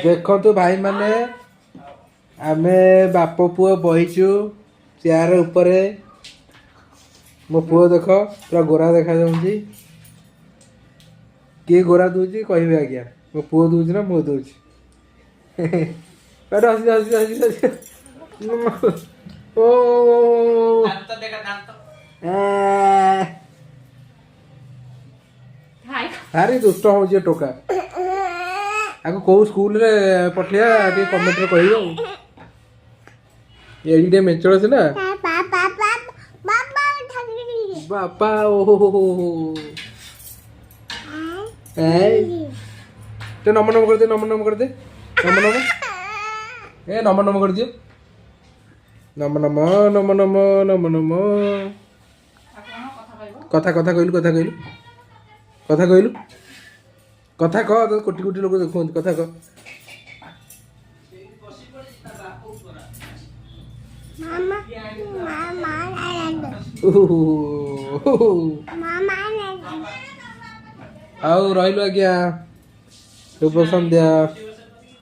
देखो भाई माने आमे बाप पुओ बहीचु चेयर ऊपर मो पुओ देख पूरा गोरा देखा जाऊँगी किए गोरा दूची कहबे आज्ञा मो पुओ दूची ना मो दूची हसी हसी हसी हसी ओ दांत देखा दांत भारी दुष्ट हो टोका आगे कौ स्कूल रे पठिया टे कमेंट रे कहियो एडीटे मेचड़ से ना बापा ओ तो नम नम कर दे नम नम कर दे नम नम ए नम नम कर दियो नम नम नम नम नम नम कथा कथा कहलु कथा कहलु कथा कहलु कथा कह तो कोटी कोटी लोग देखो कथा कह मामा आओ रहिलु आज्ञा शुभ संध्या।